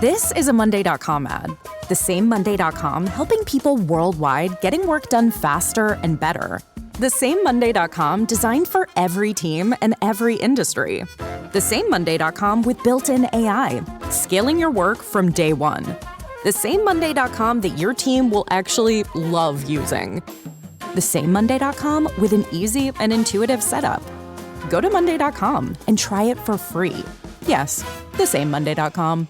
This is a Monday.com ad. The same Monday.com helping people worldwide getting work done faster and better. The same Monday.com designed for every team and every industry. The same Monday.com with built-in AI, scaling your work from day one. The same Monday.com that your team will actually love using. The same Monday.com with an easy and intuitive setup. Go to Monday.com and try it for free. Yes, the same Monday.com.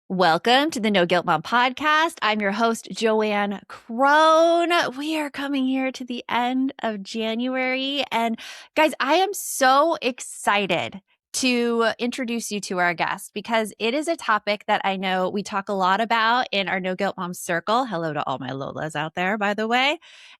Welcome to the No Guilt Mom podcast. I'm your host, Joanne Crone. We are coming here to the end of January. And guys, I am so excited to introduce you to our guest because it is a topic that I know we talk a lot about in our No Guilt Mom circle. Hello to all my Lolas out there, by the way.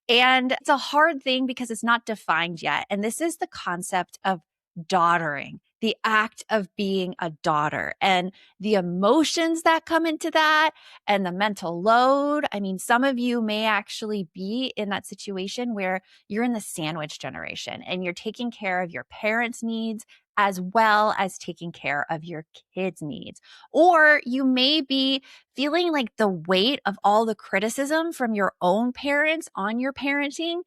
And it's a hard thing because it's not defined yet. And this is the concept of daughtering, the act of being a daughter and the emotions that come into that and the mental load. I mean, some of you may actually be in that situation where you're in the sandwich generation and you're taking care of your parents' needs as well as taking care of your kids' needs. Or you may be feeling like the weight of all the criticism from your own parents on your parenting.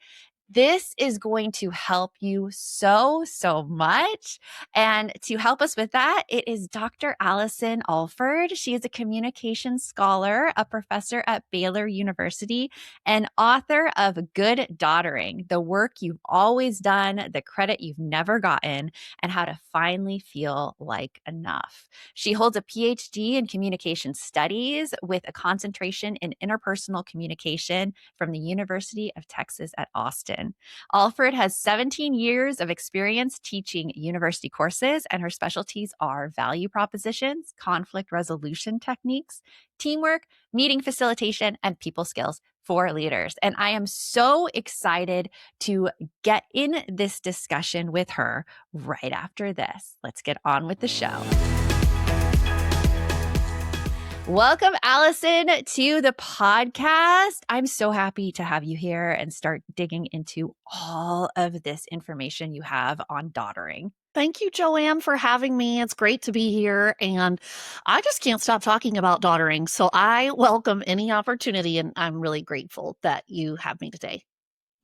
This is going to help you so much. And to help us with that, it is Dr. Allison Alford. She is a communications scholar, a professor at Baylor University, and author of Good Daughtering, the work you've always done, the credit you've never gotten, and how to finally feel like enough. She holds a PhD in communication studies with a concentration in interpersonal communication from the University of Texas at Austin. Alford has 17 years of experience teaching university courses, and her specialties are value propositions, conflict resolution techniques, teamwork, meeting facilitation, and people skills for leaders. And I am so excited to get in this discussion with her right after this. Let's get on with the show. Welcome, Allison, to the podcast. I'm so happy to have you here and start digging into all of this information you have on daughtering. Thank you, Joanne, for having me. It's great to be here. And I just can't stop talking about daughtering. So I welcome any opportunity, and I'm really grateful that you have me today.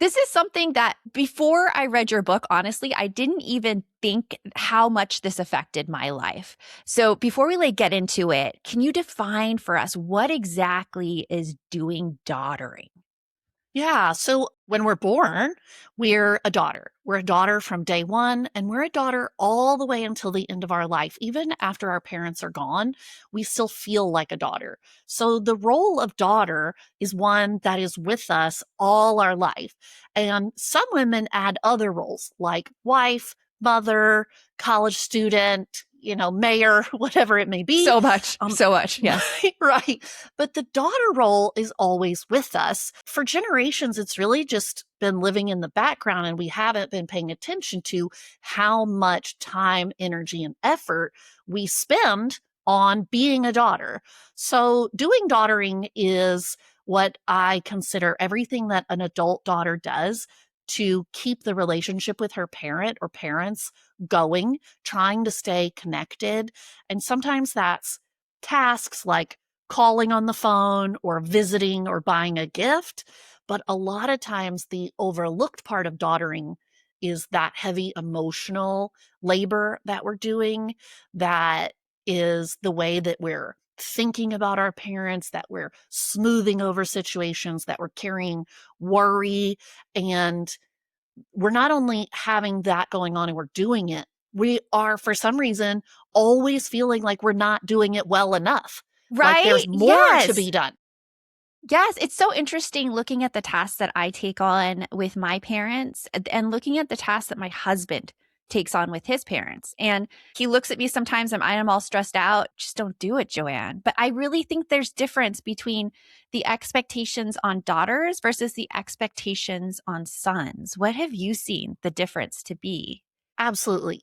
This is something that before I read your book, honestly, I didn't even think how much this affected my life. So before we get into it, can you define for us what exactly is doing daughtering? Yeah. So when we're born, we're a daughter. We're a daughter from day one, and we're a daughter all the way until the end of our life. Even after our parents are gone, we still feel like a daughter. So the role of daughter is one that is with us all our life. And some women add other roles like wife, mother, college student, mayor, whatever it may be. So much. Yeah. Right. But the daughter role is always with us. For generations, it's really just been living in the background, and we haven't been paying attention to how much time, energy, and effort we spend on being a daughter. So doing daughtering is what I consider everything that an adult daughter does to keep the relationship with her parent or parents going, trying to stay connected. And sometimes that's tasks like calling on the phone or visiting or buying a gift. But a lot of times the overlooked part of daughtering is that heavy emotional labor that we're doing. That is the way that we're thinking about our parents, that we're smoothing over situations, that we're carrying worry. And we're not only having that going on and we're doing it, we are, for some reason, always feeling like we're not doing it well enough. Right? Like there's more to be done. Yes, it's so interesting looking at the tasks that I take on with my parents and looking at the tasks that my husband takes on with his parents. And he looks at me sometimes and I'm all stressed out. Just don't do it, Joanne. But I really think there's difference between the expectations on daughters versus the expectations on sons. What have you seen the difference to be? Absolutely.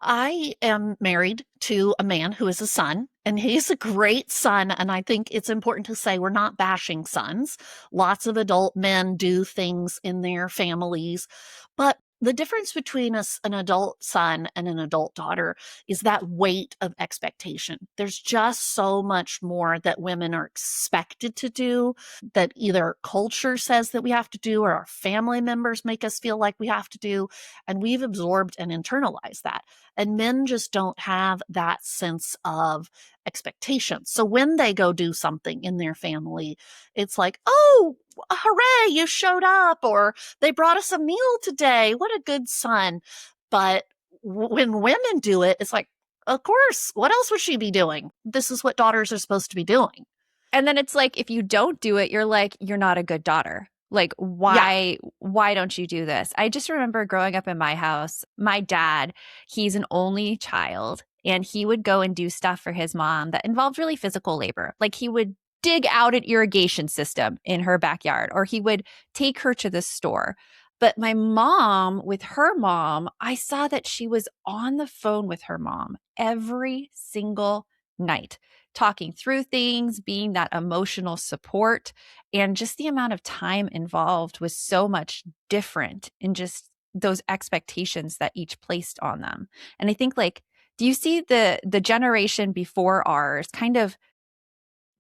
I am married to a man who is a son, and he's a great son. And I think it's important to say we're not bashing sons. Lots of adult men do things in their families, but The difference between an adult son and an adult daughter is that weight of expectation. There's just so much more that women are expected to do, that either culture says that we have to do or our family members make us feel like we have to do. And we've absorbed and internalized that. And men just don't have that sense of expectation. So when they go do something in their family, it's like, oh, hooray, you showed up, or they brought us a meal today. What a good son. But when women do it, it's like, of course, what else would she be doing? This is what daughters are supposed to be doing. And then it's like, if you don't do it, you're like, you're not a good daughter. Like, why don't you do this? I just remember growing up in my house, my dad, he's an only child, and he would go and do stuff for his mom that involved really physical labor. Like he would dig out an irrigation system in her backyard, or he would take her to the store. But my mom, with her mom, I saw that she was on the phone with her mom every single night, talking through things, being that emotional support. And just the amount of time involved was so much different in just those expectations that each placed on them. And I think, like, do you see the generation before ours kind of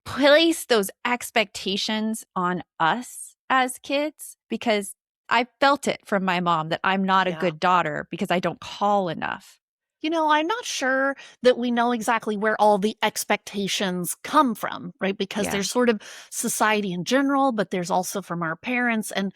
place those expectations on us as kids? Because I felt it from my mom that I'm not a good daughter because I don't call enough. I'm not sure that we know exactly where all the expectations come from, right? Because there's sort of society in general, but there's also from our parents. And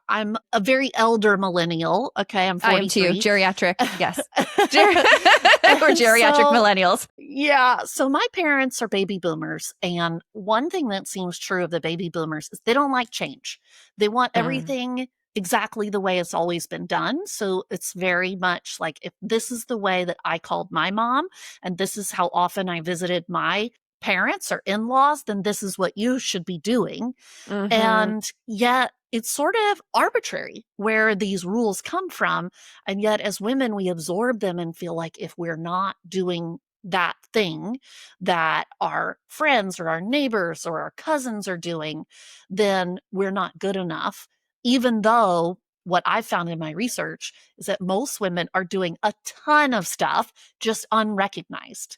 I'm a very elder millennial. Okay, I'm 43. I am too. Geriatric, yes. We're geriatric millennials. Yeah. So my parents are baby boomers. And one thing that seems true of the baby boomers is they don't like change. They want everything exactly the way it's always been done. So it's very much like, if this is the way that I called my mom, and this is how often I visited my parents or in-laws, then this is what you should be doing. And yet it's sort of arbitrary where these rules come from. And yet as women, we absorb them and feel like if we're not doing that thing that our friends or our neighbors or our cousins are doing, then we're not good enough. Even though what I found in my research is that most women are doing a ton of stuff just unrecognized.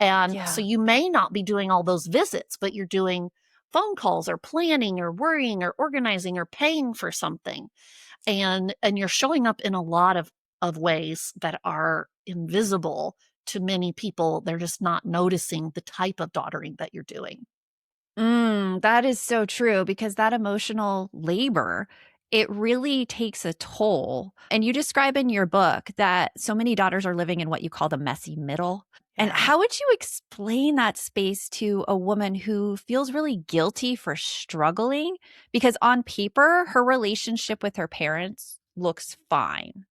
And so you may not be doing all those visits, but you're doing phone calls or planning or worrying or organizing or paying for something. And you're showing up in a lot of ways that are invisible to many people. They're just not noticing the type of daughtering that you're doing. That is so true, because that emotional labor, it really takes a toll. And you describe in your book that so many daughters are living in what you call the messy middle. And how would you explain that space to a woman who feels really guilty for struggling? Because on paper, her relationship with her parents looks fine.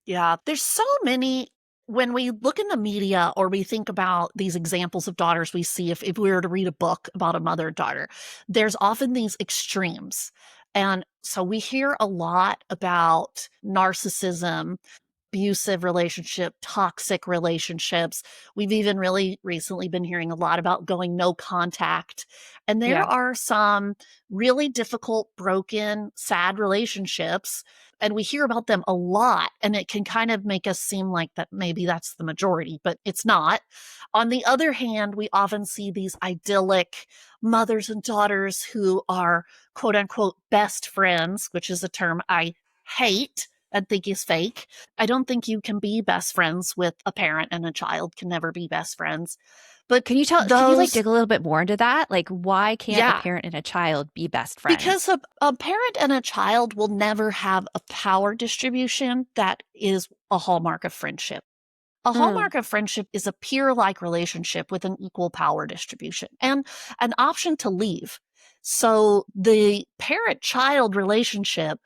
Yeah, there's so many. When we look in the media or we think about these examples of daughters we see, if we were to read a book about a mother and daughter, there's often these extremes. And so we hear a lot about narcissism, abusive relationship, toxic relationships. We've even really recently been hearing a lot about going no contact. And there are some really difficult, broken, sad relationships. And we hear about them a lot, and it can kind of make us seem like that maybe that's the majority, but it's not. On the other hand, we often see these idyllic mothers and daughters who are quote unquote best friends, which is a term I hate and think is fake. I don't think you can be best friends with a parent, and a child can never be best friends. But can you dig a little bit more into that? Like, why can't a parent and a child be best friends? Because a parent and a child will never have a power distribution that is a hallmark of friendship. A hallmark of friendship is a peer-like relationship with an equal power distribution and an option to leave. So the parent-child relationship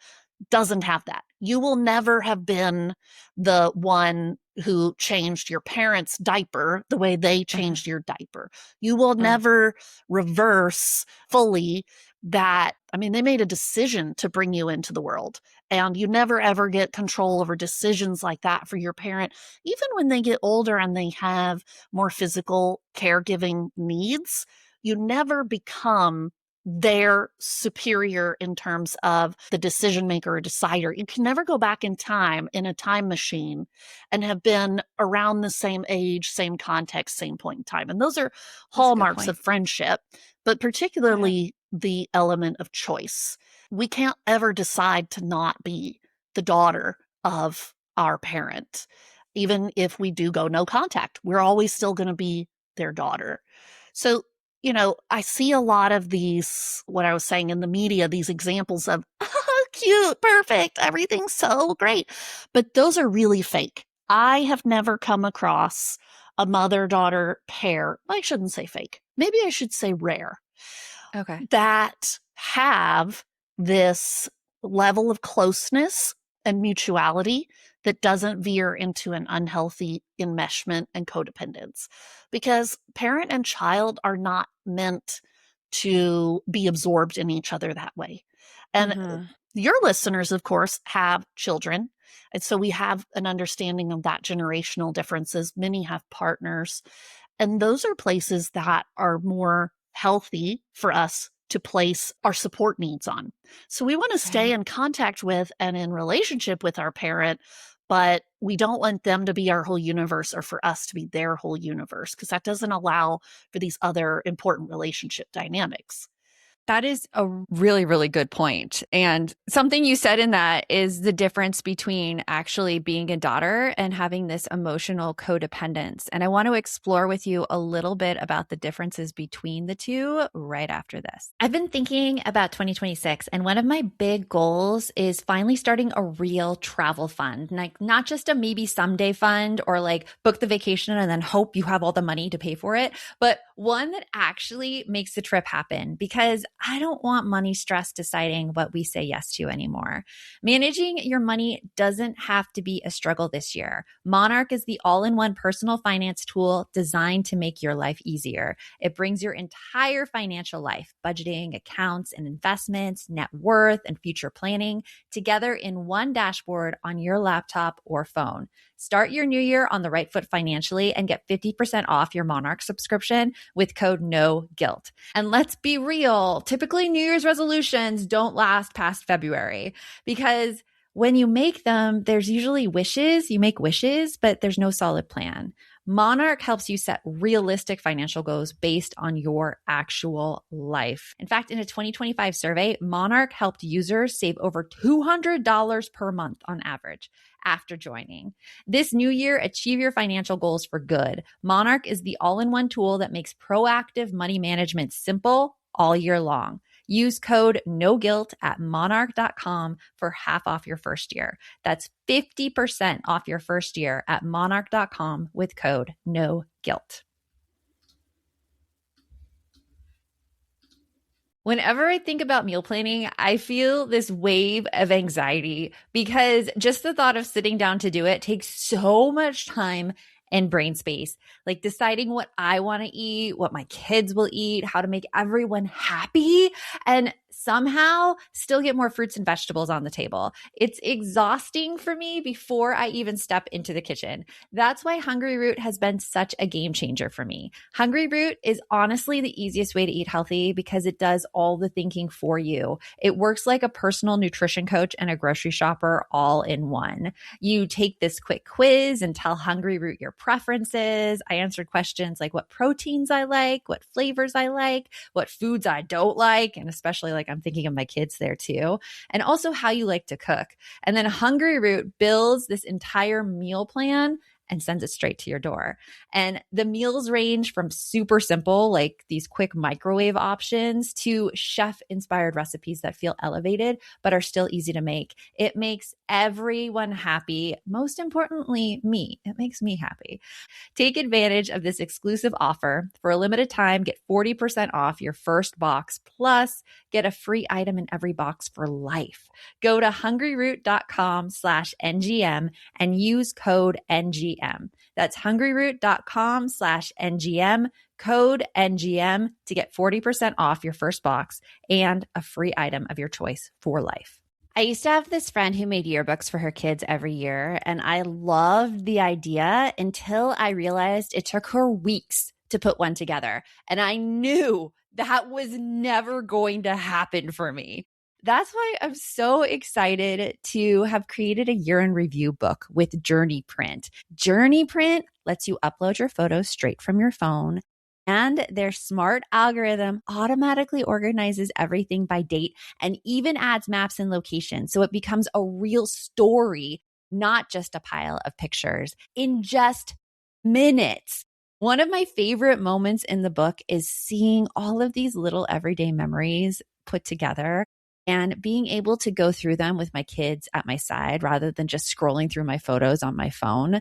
doesn't have that. You will never have been the one who changed your parents' diaper the way they changed your diaper. You will never reverse fully that. I mean, they made a decision to bring you into the world, and you never ever get control over decisions like that for your parent. Even when they get older and they have more physical caregiving needs, you never become they're superior in terms of the decision maker or decider. You can never go back in time in a time machine and have been around the same age, same context, same point in time. And those are hallmarks of friendship, but particularly the element of choice. We can't ever decide to not be the daughter of our parent. Even if we do go no contact, we're always still going to be their daughter. So, I see a lot of these, what I was saying in the media, these examples of cute, perfect, everything's so great. But those are really fake. I have never come across a mother-daughter pair. I shouldn't say fake. Maybe I should say rare. Okay. That have this level of closeness and mutuality that doesn't veer into an unhealthy enmeshment and codependence. Because parent and child are not meant to be absorbed in each other that way. And your listeners, of course, have children. And so we have an understanding of that generational differences. Many have partners. And those are places that are more healthy for us to place our support needs on. So we want to stay in contact with and in relationship with our parent, but we don't want them to be our whole universe or for us to be their whole universe, because that doesn't allow for these other important relationship dynamics. That is a really, really good point. And something you said in that is the difference between actually being a daughter and having this emotional codependence. And I want to explore with you a little bit about the differences between the two right after this. I've been thinking about 2026, and one of my big goals is finally starting a real travel fund, like not just a maybe someday fund or like book the vacation and then hope you have all the money to pay for it, but one that actually makes the trip happen, because I don't want money stress deciding what we say yes to anymore. Managing your money doesn't have to be a struggle this year. Monarch is the all-in-one personal finance tool designed to make your life easier. It brings your entire financial life, budgeting, accounts and investments, net worth, and future planning together in one dashboard on your laptop or phone. Start your new year on the right foot financially and get 50% off your Monarch subscription with code NOGUILT. And let's be real, typically New Year's resolutions don't last past February, because when you make them, there's usually wishes. You make wishes, but there's no solid plan. Monarch helps you set realistic financial goals based on your actual life. In fact, in a 2025 survey, Monarch helped users save over $200 per month on average after joining. This new year, achieve your financial goals for good. Monarch is the all-in-one tool that makes proactive money management simple all year long. Use code NOGUILT at monarch.com for half off your first year. That's 50% off your first year at monarch.com with code NOGUILT. Whenever I think about meal planning, I feel this wave of anxiety, because just the thought of sitting down to do it takes so much time and brain space, like deciding what I want to eat, what my kids will eat, how to make everyone happy, and somehow still get more fruits and vegetables on the table. It's exhausting for me before I even step into the kitchen. That's why Hungry Root has been such a game changer for me. Hungry Root is honestly the easiest way to eat healthy because it does all the thinking for you. It works like a personal nutrition coach and a grocery shopper all in one. You take this quick quiz and tell Hungry Root your preferences. I answered questions like what proteins I like, what flavors I like, what foods I don't like, and especially like I'm thinking of my kids there too, and also how you like to cook. And then Hungry Root builds this entire meal plan and sends it straight to your door. And the meals range from super simple, like these quick microwave options, to chef-inspired recipes that feel elevated but are still easy to make. It makes everyone happy. Most importantly, me. It makes me happy. Take advantage of this exclusive offer. For a limited time, get 40% off your first box, plus get a free item in every box for life. Go to hungryroot.com/NGM and use code NGM. That's hungryroot.com/NGM, code NGM to get 40% off your first box and a free item of your choice for life. I used to have this friend who made yearbooks for her kids every year, and I loved the idea until I realized it took her weeks to put one together. And I knew that was never going to happen for me. That's why I'm so excited to have created a year in review book with Journey Print. Journey Print lets you upload your photos straight from your phone, and their smart algorithm automatically organizes everything by date and even adds maps and locations. So it becomes a real story, not just a pile of pictures in just minutes. One of my favorite moments in the book is seeing all of these little everyday memories put together and being able to go through them with my kids at my side rather than just scrolling through my photos on my phone.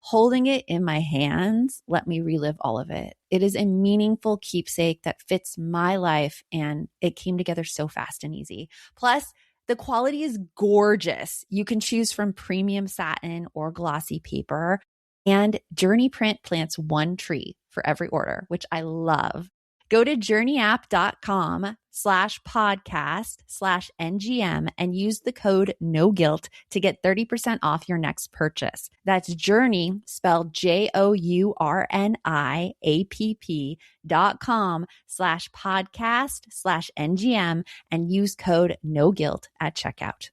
Holding it in my hands let me relive all of it. It is a meaningful keepsake that fits my life, and it came together so fast and easy. Plus, the quality is gorgeous. You can choose from premium satin or glossy paper, and Journey Print plants one tree for every order, which I love. Go to journeyapp.com/podcast/NGM and use the code NOGUILT to get 30% off your next purchase. That's Journey, spelled JOURNIAPP.com/podcast/NGM and use code NOGUILT at checkout.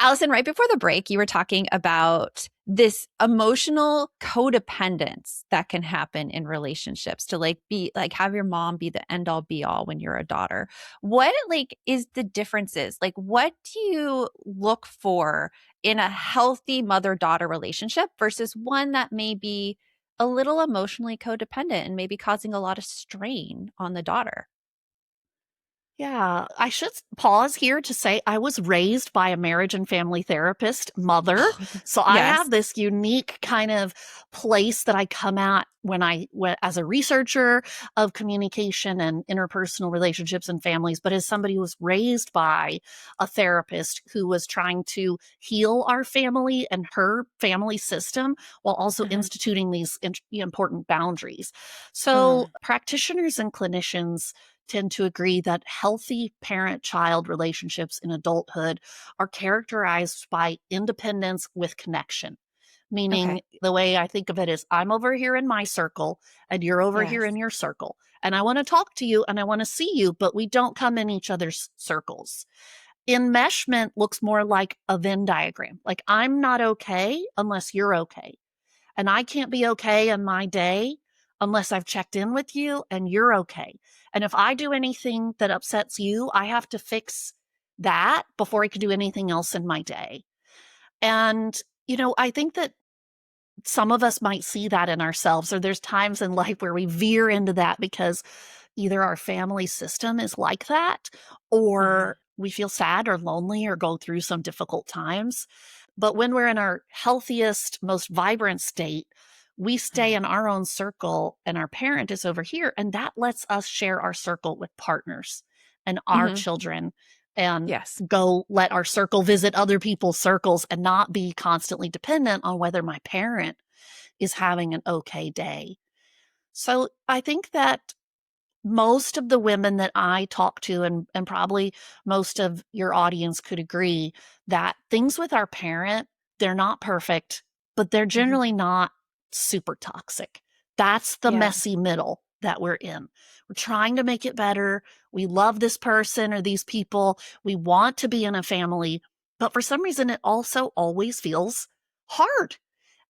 Allison, right before the break, you were talking about this emotional codependence that can happen in relationships to have your mom be the end all be all when you're a daughter. What is the differences? What do you look for in a healthy mother-daughter relationship versus one that may be a little emotionally codependent and maybe causing a lot of strain on the daughter? Yeah, I should pause here to say I was raised by a marriage and family therapist mother. So I Yes. have this unique kind of place that I come at when as a researcher of communication and interpersonal relationships and families, but as somebody who was raised by a therapist who was trying to heal our family and her family system while also instituting these important boundaries. So practitioners and clinicians tend to agree that healthy parent-child relationships in adulthood are characterized by independence with connection. Meaning, the way I think of it is I'm over here in my circle and you're over here in your circle. And I want to talk to you and I want to see you, but we don't come in each other's circles. Enmeshment looks more like a Venn diagram. Like I'm not okay unless you're okay. And I can't be okay in my day unless I've checked in with you and you're okay. And if I do anything that upsets you, I have to fix that before I can do anything else in my day. And, I think that some of us might see that in ourselves, or there's times in life where we veer into that because either our family system is like that, or we feel sad or lonely or go through some difficult times. But when we're in our healthiest, most vibrant state, we stay in our own circle and our parent is over here. And that lets us share our circle with partners and our children and go let our circle visit other people's circles and not be constantly dependent on whether my parent is having an okay day. So I think that most of the women that I talk to, and probably most of your audience could agree that things with our parent, they're not perfect, but they're generally not super toxic. That's the messy middle that we're in. We're trying to make it better. We love this person or these people. We want to be in a family, but for some reason, it also always feels hard.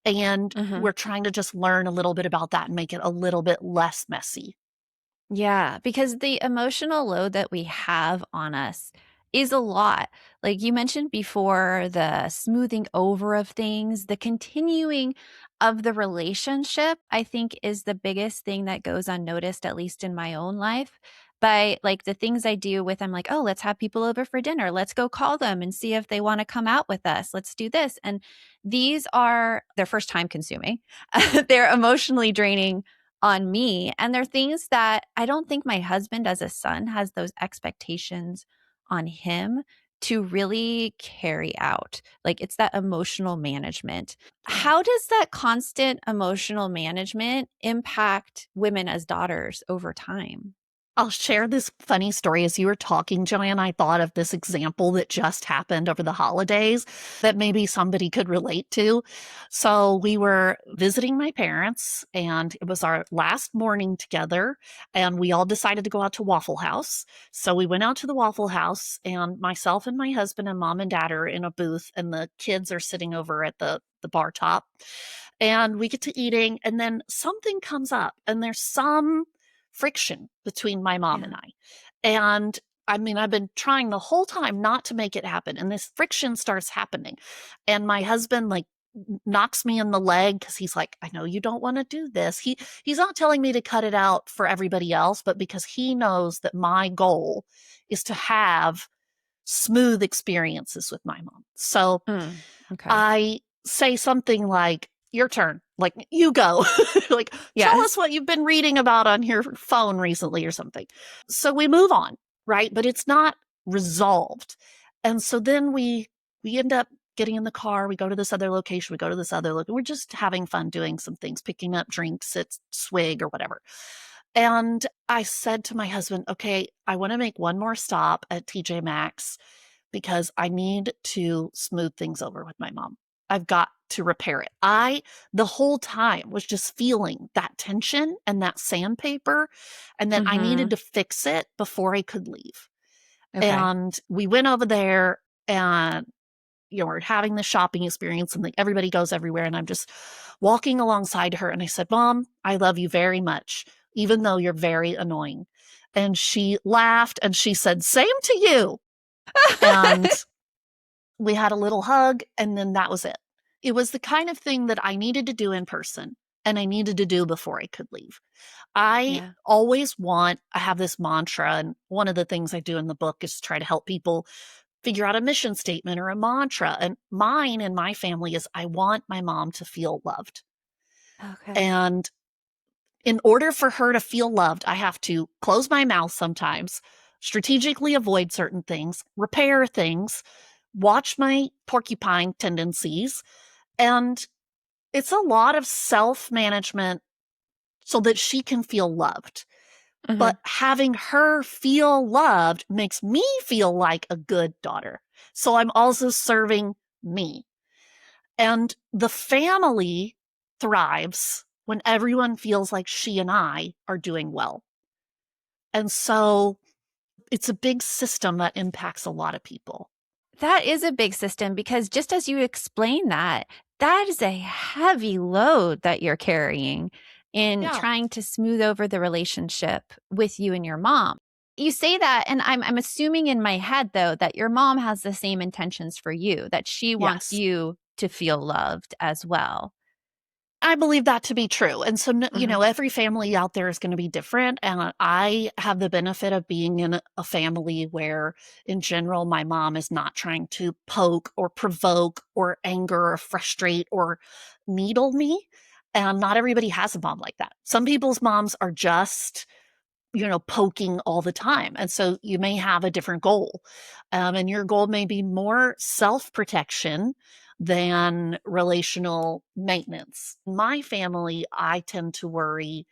And we're trying to just learn a little bit about that and make it a little bit less messy. Yeah, because the emotional load that we have on us is a lot. Like you mentioned before, the smoothing over of things, the continuing of the relationship, I think is the biggest thing that goes unnoticed, at least in my own life. By the things I do with, I'm like, oh, let's have people over for dinner. Let's go call them and see if they want to come out with us. Let's do this. And they're first time consuming. They're emotionally draining on me. And they're things that I don't think my husband as a son has those expectations on him to really carry out. It's that emotional management. How does that constant emotional management impact women as daughters over time? I'll share this funny story. As you were talking, Joanne, I thought of this example that just happened over the holidays that maybe somebody could relate to. So we were visiting my parents, and it was our last morning together, and we all decided to go out to Waffle House. So we went out to the Waffle House, and myself and my husband and mom and dad are in a booth, and the kids are sitting over at the bar top. And we get to eating, and then something comes up, and there's some friction between my mom and I. And I mean, I've been trying the whole time not to make it happen. And this friction starts happening. And my husband like knocks me in the leg because he's like, I know you don't want to do this. He's not telling me to cut it out for everybody else, but because he knows that my goal is to have smooth experiences with my mom. So Okay. I say something like, your turn. Like, you go. Like, tell us what you've been reading about on your phone recently or something. So we move on, right? But it's not resolved. And so then we end up getting in the car. We go to this other location. We go to this other location. We're just having fun doing some things, picking up drinks at Swig or whatever. And I said to my husband, okay, I want to make one more stop at TJ Maxx because I need to smooth things over with my mom. I've got to repair it. The whole time was just feeling that tension and that sandpaper, and then I needed to fix it before I could leave. Okay. And we went over there, and we're having the shopping experience, and everybody goes everywhere, and I'm just walking alongside her, and I said, Mom, I love you very much, even though you're very annoying. And she laughed, and she said, same to you. And we had a little hug, and then that was it. It was the kind of thing that I needed to do in person, and I needed to do before I could leave. I have this mantra, and one of the things I do in the book is try to help people figure out a mission statement or a mantra. And mine and my family is, I want my mom to feel loved. Okay. And in order for her to feel loved, I have to close my mouth sometimes, strategically avoid certain things, repair things, watch my porcupine tendencies. And it's a lot of self-management so that she can feel loved. But having her feel loved makes me feel like a good daughter. So I'm also serving me. And the family thrives when everyone feels like she and I are doing well. And so it's a big system that impacts a lot of people. That is a big system, because just as you explain that is a heavy load that you're carrying in trying to smooth over the relationship with you and your mom. You say that, and I'm assuming in my head, though, that your mom has the same intentions for you, that she wants you to feel loved as well. I believe that to be true. And so, every family out there is going to be different. And I have the benefit of being in a family where, in general, my mom is not trying to poke or provoke or anger or frustrate or needle me. And not everybody has a mom like that. Some people's moms are just, poking all the time. And so you may have a different goal. And your goal may be more self-protection than relational maintenance. In my family, I tend to worry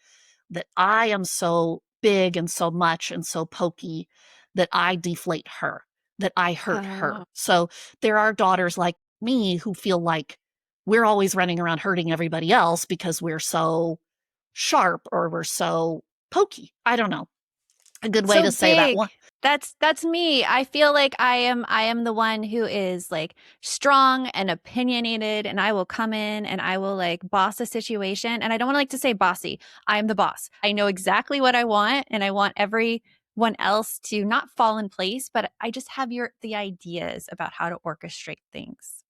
that I am so big and so much and so pokey that I deflate her, that I hurt her. So there are daughters like me who feel like we're always running around hurting everybody else because we're so sharp or we're so pokey. I don't know. A good way to say that one. That's me. I feel like I am the one who is like strong and opinionated, and I will come in and I will like boss a situation. And I don't want to like to say bossy. I am the boss. I know exactly what I want, and I want everyone else to not fall in place, but I just have the ideas about how to orchestrate things.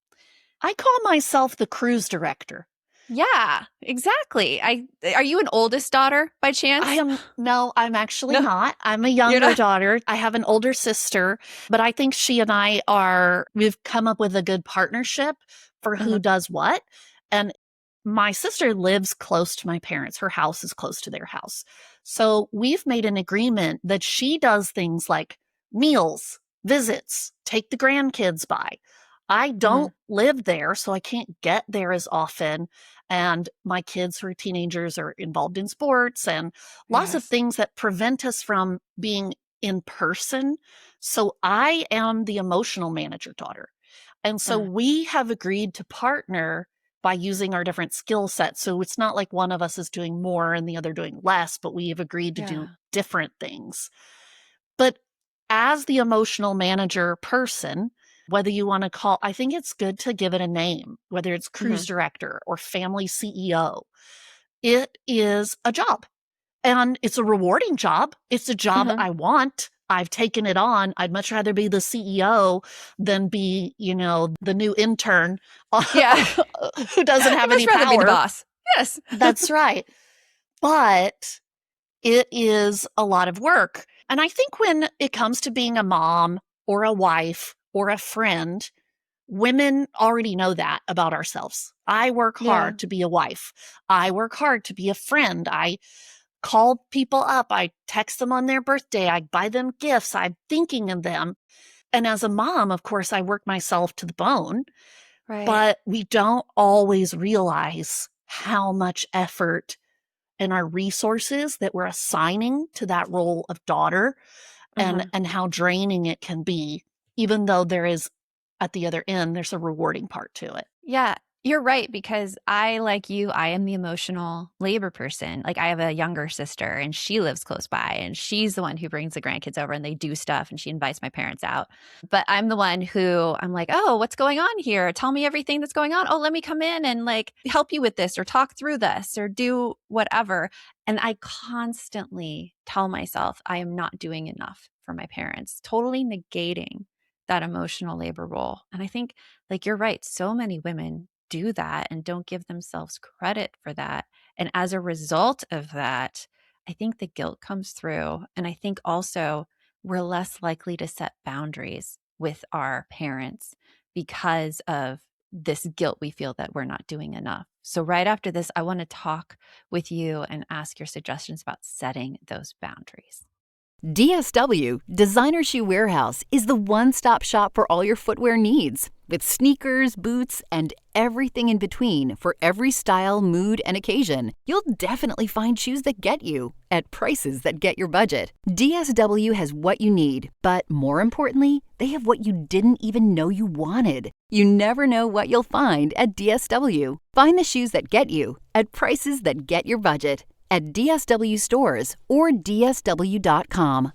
I call myself the cruise director. Yeah, exactly. Are you an oldest daughter by chance? No, I'm actually not. I'm a younger daughter. I have an older sister, but I think she and we've come up with a good partnership for who does what. And my sister lives close to my parents. Her house is close to their house. So we've made an agreement that she does things like meals, visits, take the grandkids by. I don't live there, so I can't get there as often. And my kids who are teenagers are involved in sports and lots of Yes. things that prevent us from being in person. So I am the emotional manager daughter. And so Uh, we have agreed to partner by using our different skill sets. So it's not like one of us is doing more and the other doing less, but we have agreed to do yeah. different things. But as the emotional manager person, whether you want to call, I think it's good to give it a name, whether it's cruise Mhm. director or family CEO. It is a job and it's a rewarding job. It's a job Mhm. I want. I've taken it on. I'd much rather be the CEO than be, the new intern Yeah. who doesn't have I'd any much rather be the power. boss. Yes. That's right. But it is a lot of work. And I think when it comes to being a mom or a wife or a friend, women already know that about ourselves. I work Yeah. hard to be a wife. I work hard to be a friend. I call people up. I text them on their birthday. I buy them gifts. I'm thinking of them. And as a mom, of course, I work myself to the bone, Right. but we don't always realize how much effort and our resources that we're assigning to that role of daughter and Mhm. and how draining it can be, even though there is at the other end, there's a rewarding part to it. Yeah, you're right because I, like you, I am the emotional labor person. Like I have a younger sister and she lives close by and she's the one who brings the grandkids over and they do stuff and she invites my parents out. But I'm the one who I'm like, "Oh, what's going on here? Tell me everything that's going on. Oh, let me come in and like help you with this or talk through this or do whatever." And I constantly tell myself I am not doing enough for my parents, totally negating that emotional labor role. And I think like you're right, so many women do that and don't give themselves credit for that. And as a result of that, I think the guilt comes through. And I think also we're less likely to set boundaries with our parents because of this guilt we feel that we're not doing enough. So, right after this, I want to talk with you and ask your suggestions about setting those boundaries. DSW, Designer Shoe Warehouse, is the one-stop shop for all your footwear needs. With sneakers, boots, and everything in between for every style, mood, and occasion, you'll definitely find shoes that get you at prices that get your budget. DSW has what you need, but more importantly, they have what you didn't even know you wanted. You never know what you'll find at DSW. Find the shoes that get you at prices that get your budget at DSW stores or DSW.com.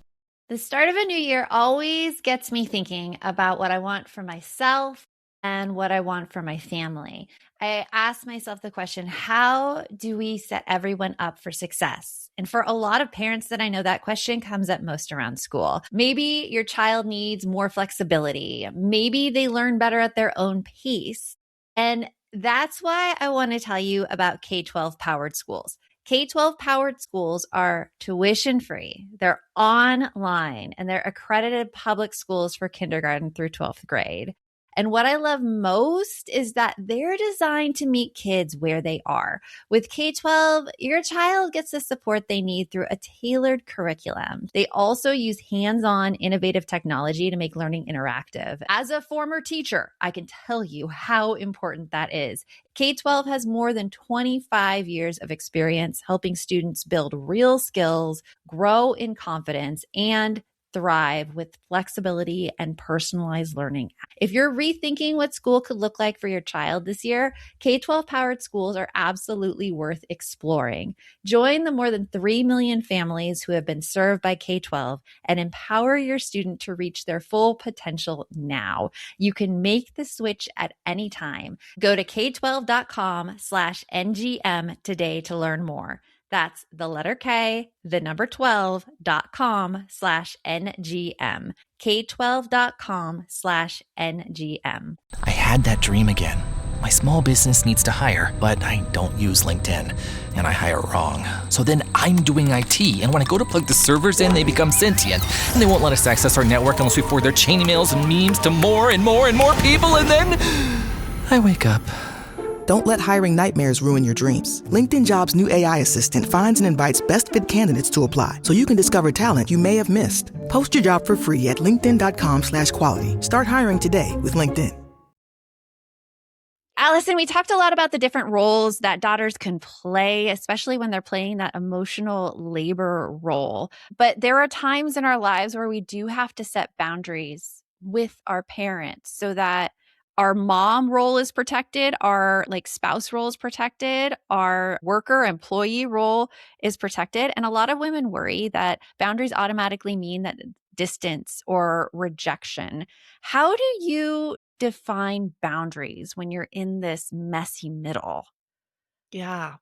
The start of a new year always gets me thinking about what I want for myself and what I want for my family. I ask myself the question, how do we set everyone up for success? And for a lot of parents that I know, that question comes up most around school. Maybe your child needs more flexibility. Maybe they learn better at their own pace. And that's why I want to tell you about K-12 powered schools. K-12 powered schools are tuition free. They're online and they're accredited public schools for kindergarten through 12th grade. And what I love most is that they're designed to meet kids where they are. With K-12, your child gets the support they need through a tailored curriculum. They also use hands-on innovative technology to make learning interactive. As a former teacher, I can tell you how important that is. K-12 has more than 25 years of experience helping students build real skills, grow in confidence, and thrive with flexibility and personalized learning. If you're rethinking what school could look like for your child this year, K-12 powered schools are absolutely worth exploring. Join the more than 3 million families who have been served by K-12 and empower your student to reach their full potential now. You can make the switch at any time. Go to k12.com/ngm today to learn more. That's the letter K, the number 12.com/NGM. K12.com/NGM. I had that dream again. My small business needs to hire, but I don't use LinkedIn, and I hire wrong. So then I'm doing IT, and when I go to plug the servers in, they become sentient, and they won't let us access our network unless we forward their chain emails and memes to more and more and more people, and then I wake up. Don't let hiring nightmares ruin your dreams. LinkedIn Jobs' new AI assistant finds and invites best fit candidates to apply so you can discover talent you may have missed. Post your job for free at linkedin.com/quality. Start hiring today with LinkedIn. Allison, we talked a lot about the different roles that daughters can play, especially when they're playing that emotional labor role. But there are times in our lives where we do have to set boundaries with our parents so that our mom role is protected, our spouse role is protected, our worker employee role is protected. And a lot of women worry that boundaries automatically mean that distance or rejection. How do you define boundaries when you're in this messy middle? Yeah.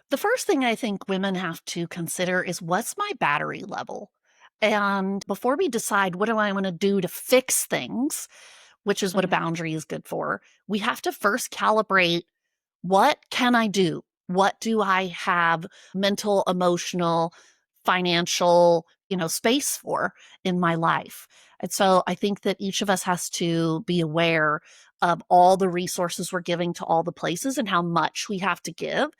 The first thing I think women have to consider is, what's my battery level? And before we decide what do I want to do to fix things, which is what a boundary is good for, we have to first calibrate, what can I do? What do I have mental, emotional, financial, space for in my life? And so I think that each of us has to be aware of all the resources we're giving to all the places and how much we have to give.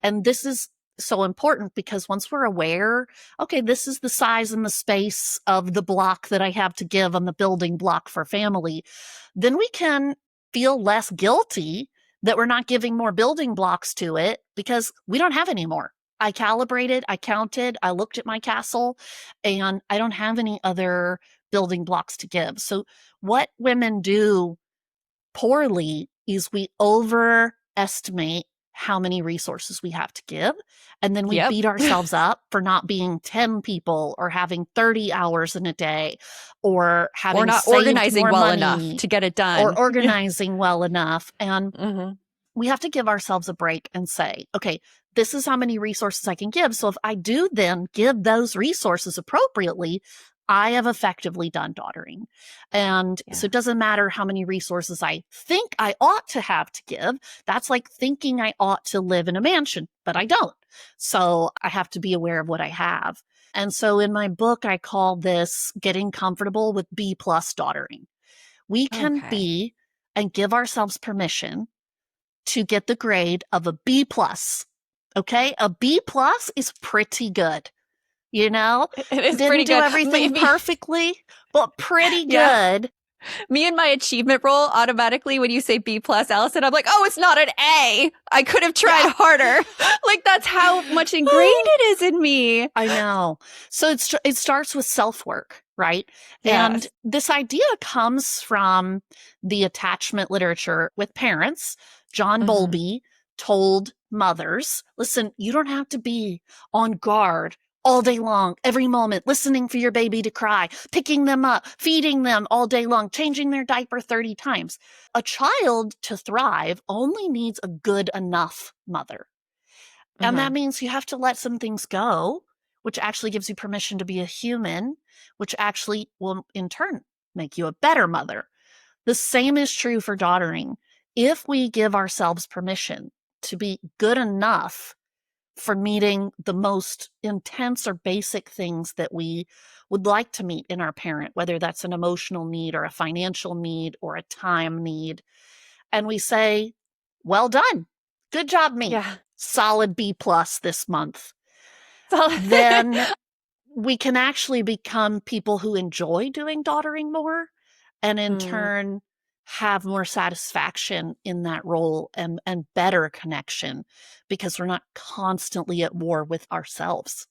And this is so important because once we're aware, okay, this is the size and the space of the block that I have to give on the building block for family, then we can feel less guilty that we're not giving more building blocks to it because we don't have any more. I calibrated, I counted, I looked at my castle, and I don't have any other building blocks to give. So what women do poorly is we overestimate how many resources we have to give. And then we Yep. beat ourselves up for not being 10 people or having 30 hours in a day or having Or not saved organizing more well money enough to get it done. or organizing well enough. And Mhm. we have to give ourselves a break and say, okay, this is how many resources I can give. So if I do then give those resources appropriately, I have effectively done daughtering. And so it doesn't matter how many resources I think I ought to have to give. That's like thinking I ought to live in a mansion, but I don't. So I have to be aware of what I have. And so in my book, I call this getting comfortable with B+ daughtering. We can Okay. be and give ourselves permission to get the grade of a B+. Okay? A B+ is pretty good. It is Didn't pretty do good. everything perfectly, but pretty Yeah. good. Me and my achievement roll automatically when you say B+, Allison, I'm like, oh, it's not an A. I could have tried harder. That's how much ingrained it is in me. I know. So it starts with self-work, right? And Yes. this idea comes from the attachment literature with parents. John Bowlby told mothers, listen, you don't have to be on guard all day long, every moment, listening for your baby to cry, picking them up, feeding them all day long, changing their diaper 30 times. A child to thrive only needs a good enough mother. And that means you have to let some things go, which actually gives you permission to be a human, which actually will in turn make you a better mother. The same is true for daughtering. If we give ourselves permission to be good enough for meeting the most intense or basic things that we would like to meet in our parent, whether that's an emotional need or a financial need or a time need, and we say, well done, good job, me. Yeah. Solid B+ this month, So then we can actually become people who enjoy doing daughtering more and in turn have more satisfaction in that role and better connection because we're not constantly at war with ourselves.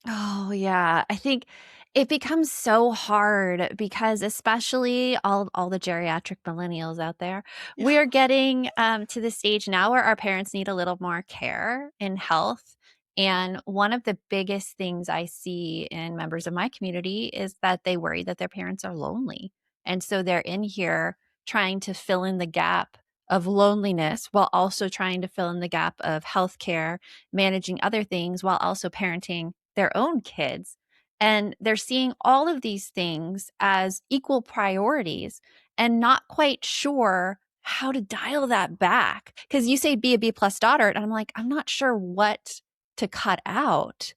Oh, yeah. I think it becomes so hard because especially all the geriatric millennials out there, we are getting to the stage now where our parents need a little more care in health. And one of the biggest things I see in members of my community is that they worry that their parents are lonely. And so they're in here trying to fill in the gap of loneliness while also trying to fill in the gap of healthcare, managing other things while also parenting their own kids. And they're seeing all of these things as equal priorities and not quite sure how to dial that back. Because you say be a B+ daughter, and I'm like, I'm not sure what to cut out.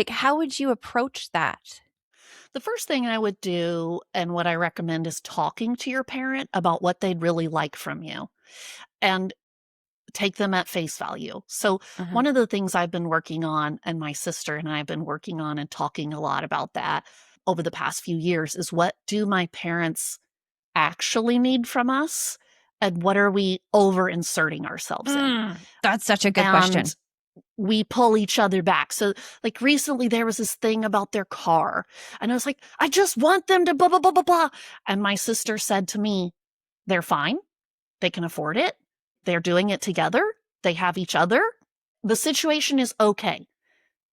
How would you approach that? The first thing I would do and what I recommend is talking to your parent about what they'd really like from you and take them at face value. So one of the things I've been working on, and my sister and I have been working on and talking a lot about that over the past few years, is what do my parents actually need from us? and what are we over inserting ourselves in? That's such a good And question. we pull each other back. So like recently there was this thing about their car and I was like, I just want them to blah, blah, blah, blah, blah. And my sister said to me, they're fine. They can afford it. They're doing it together. They have each other. The situation is okay.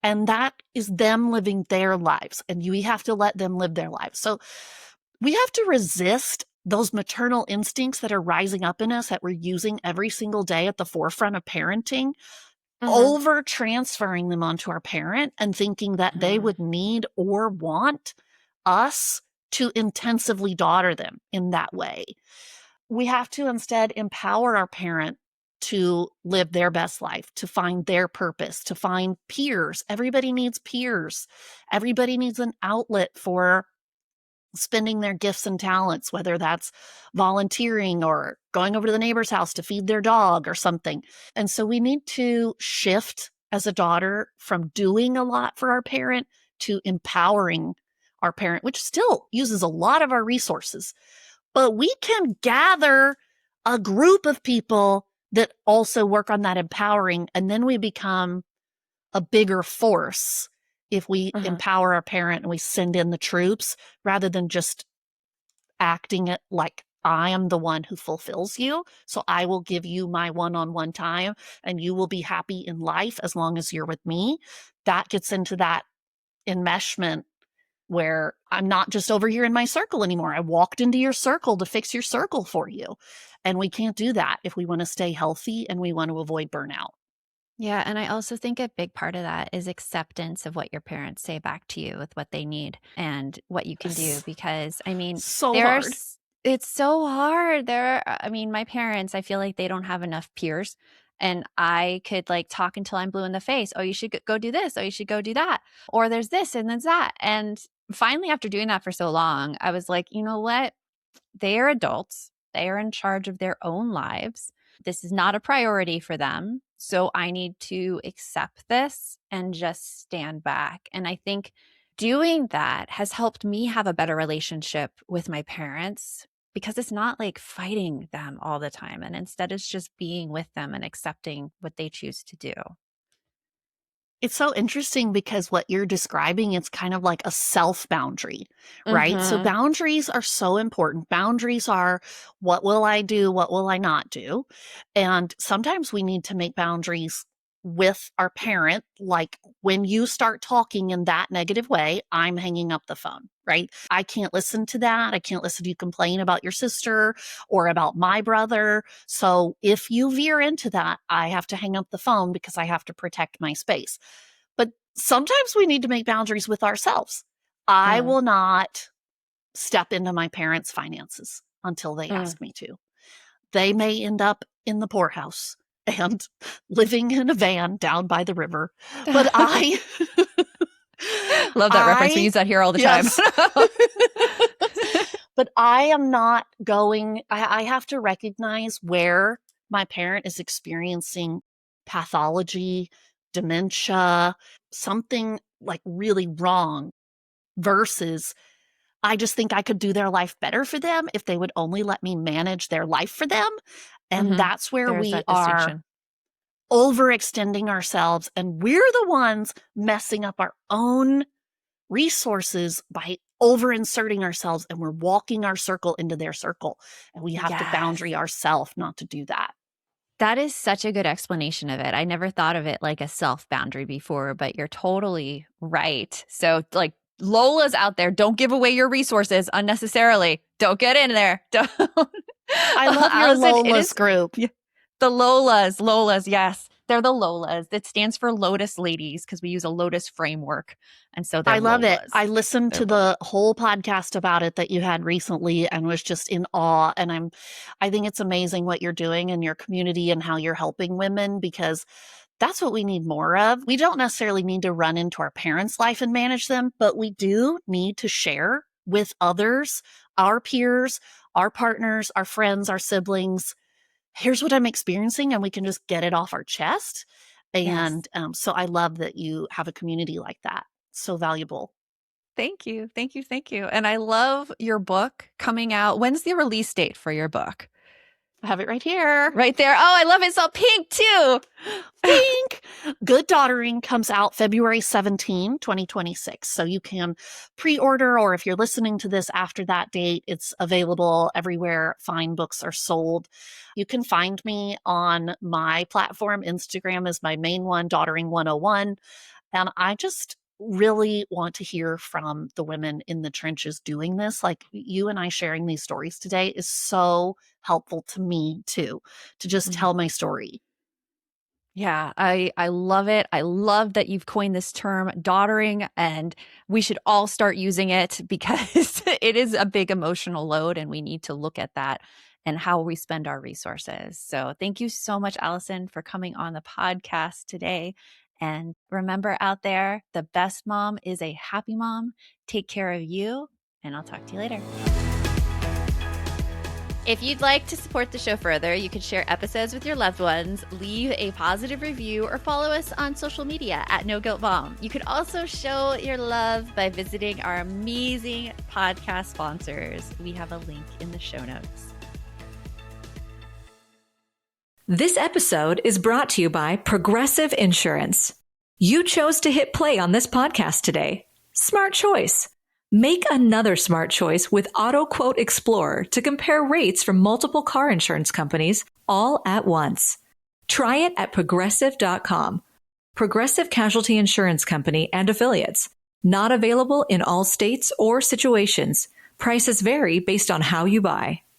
And that is them living their lives. And we have to let them live their lives. So we have to resist those maternal instincts that are rising up in us that we're using every single day at the forefront of parenting, over transferring them onto our parent and thinking that they would need or want us to intensively daughter them in that way. We have to instead empower our parent to live their best life, to find their purpose, to find peers. Everybody needs peers. Everybody needs an outlet for spending their gifts and talents, whether that's volunteering or going over to the neighbor's house to feed their dog or something. And so we need to shift as a daughter from doing a lot for our parent to empowering our parent, which still uses a lot of our resources. But we can gather a group of people that also work on that empowering, and then we become a bigger force if we empower our parent and we send in the troops rather than just acting it like I am the one who fulfills you. So I will give you my one-on-one time and you will be happy in life as long as you're with me. That gets into that enmeshment where I'm not just over here in my circle anymore. I walked into your circle to fix your circle for you. And we can't do that if we want to stay healthy and we want to avoid burnout. Yeah. And I also think a big part of that is acceptance of what your parents say back to you with what they need and what you can do. Because I mean, So hard. It's so hard. My parents, I feel like they don't have enough peers. And I could like talk until I'm blue in the face. Oh, you should go do this. Oh, you should go do that. Or there's this and there's that. And finally, after doing that for so long, I was like, you know what? They are adults. They are in charge of their own lives. This is not a priority for them. So I need to accept this and just stand back. And I think doing that has helped me have a better relationship with my parents because it's not like fighting them all the time. And instead, it's just being with them and accepting what they choose to do. It's so interesting because what you're describing, it's kind of like a self boundary, right? So boundaries are so important. Boundaries are what will I do? What will I not do? And sometimes we need to make boundaries with our parent. Like when you start talking in that negative way, I'm hanging up the phone, right? I can't listen to that. I can't listen to you complain about your sister or about my brother. So if you veer into that, I have to hang up the phone because I have to protect my space. But sometimes we need to make boundaries with ourselves. I will not step into my parents' finances until they ask me to. They may end up in the poorhouse and living in a van down by the river. But I love that reference. We use that here all the time. But I am not going, I have to recognize where my parent is experiencing pathology, dementia, something like really wrong versus I just think I could do their life better for them if they would only let me manage their life for them. And that's where There's we that are distinction. overextending ourselves. And we're the ones messing up our own resources by over inserting ourselves, and we're walking our circle into their circle. And we have to boundary ourselves not to do that. That is such a good explanation of it. I never thought of it like a self boundary before, but you're totally right. So like Lola's out there, don't give away your resources unnecessarily. Don't get in there. Don't. I love your Allison, Lola's group. The Lolas, yes. They're the Lolas. It stands for Lotus Ladies because we use a Lotus framework. And so they're I love Lolas. it. I listened to the whole podcast about it that you had recently and was just in awe. And I think it's amazing what you're doing in your community and how you're helping women because that's what we need more of. We don't necessarily need to run into our parents' life and manage them, but we do need to share with others, our peers, our partners, our friends, our siblings. Here's what I'm experiencing, and we can just get it off our chest. And so I love that you have a community like that. So valuable. Thank you. Thank you. Thank you. And I love your book coming out. When's the release date for your book? I have it right here. Right there. Oh, I love it. It's all pink too. Pink. Good Daughtering comes out February 17, 2026. So you can pre-order, or if you're listening to this after that date, it's available everywhere fine books are sold. You can find me on my platform. Instagram is my main one, Daughtering 101. And I just really want to hear from the women in the trenches doing this. Like you and I sharing these stories today is so helpful to me too, to just tell my story. Yeah, I love it. I love that you've coined this term, daughtering, and we should all start using it because it is a big emotional load and we need to look at that and how we spend our resources. So thank you so much, Allison, for coming on the podcast today. And remember out there, the best mom is a happy mom. Take care of you, and I'll talk to you later. If you'd like to support the show further, you can share episodes with your loved ones, leave a positive review, or follow us on social media at No Guilt Mom. You could also show your love by visiting our amazing podcast sponsors. We have a link in the show notes. This episode is brought to you by Progressive Insurance. You chose to hit play on this podcast today. Smart choice. Make another smart choice with Auto Quote Explorer to compare rates from multiple car insurance companies all at once. Try it at progressive.com. Progressive Casualty Insurance Company and Affiliates. Not available in all states or situations. Prices vary based on how you buy.